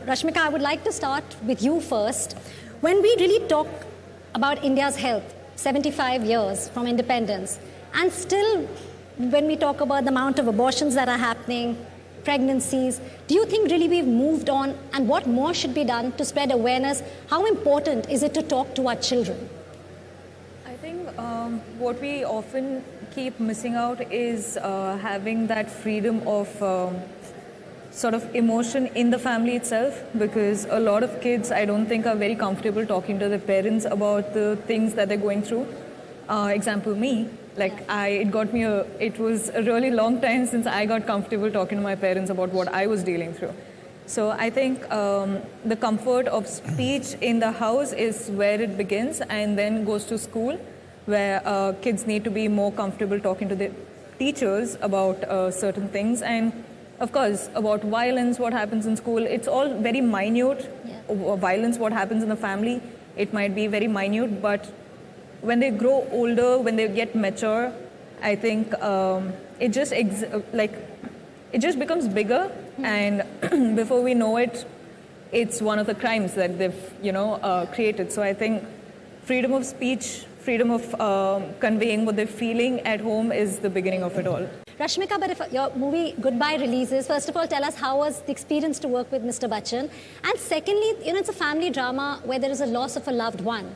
Rashmika, I would like to start with you first. When we really talk about India's health, 75 years from independence, and still when we talk about the amount of abortions that are happening, pregnancies, do you think really we've moved on, and what more should be done to spread awareness? How important is it to talk to our children? I think what we often keep missing out is having that freedom of sort of emotion in the family itself, because a lot of kids, I don't think, are very comfortable talking to their parents about the things that they're going through. Example, me. It was a really long time since I got comfortable talking to my parents about what I was dealing through. So I think the comfort of speech in the house is where it begins, and then goes to school, where kids need to be more comfortable talking to their teachers about certain things. And of course, about violence, what happens in school, it's all very minute. Yeah. Violence, what happens in the family, it might be very minute, but when they grow older, when they get mature, I think it just becomes bigger, and before we know it, it's one of the crimes that they've created. So I think freedom of speech, freedom of conveying what they're feeling at home is the beginning of it all. Rashmika, but if your movie Goodbye releases, first of all, tell us how was the experience to work with Mr. Bachchan? And secondly, it's a family drama where there is a loss of a loved one.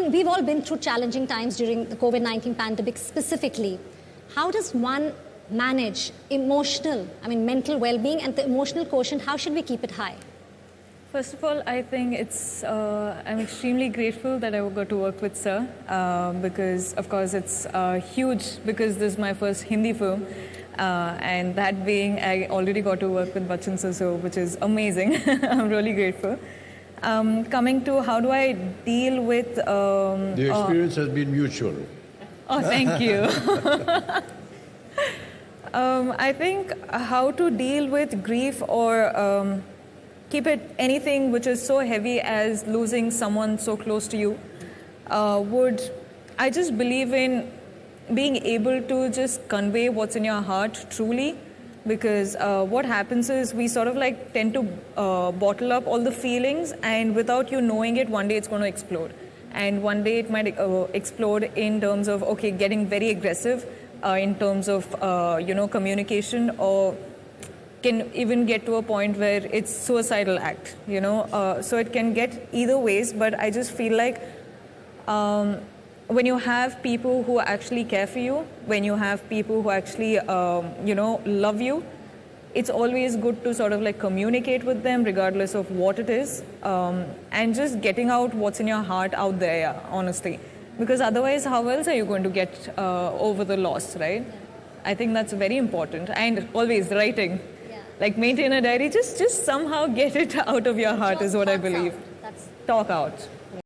We've all been through challenging times during the COVID-19 pandemic specifically. How does one manage mental well-being and the emotional quotient? How should we keep it high? First of all, I think I'm extremely grateful that I got to work with Sir, because of course it's huge, because this is my first Hindi film, and that being, I already got to work with Bachchan Sir, which is amazing. I'm really grateful. Coming to how do I deal with... the experience has been mutual. Oh, thank you. I think how to deal with grief or keep it anything which is so heavy as losing someone so close to you I just believe in being able to just convey what's in your heart truly, because what happens is we sort of tend to bottle up all the feelings, and without you knowing it, one day it's going to explode. And one day it might explode in terms of, getting very aggressive in terms of, communication, or can even get to a point where it's suicidal act, So it can get either ways, but I just feel like when you have people who actually care for you, when you have people who actually, love you, it's always good to sort of communicate with them regardless of what it is, and just getting out what's in your heart out there, honestly. Because otherwise, how else are you going to get over the loss, right? Yeah. I think that's very important. And always writing. Maintain a diary, just somehow get it out of your heart is what I believe. Talk out.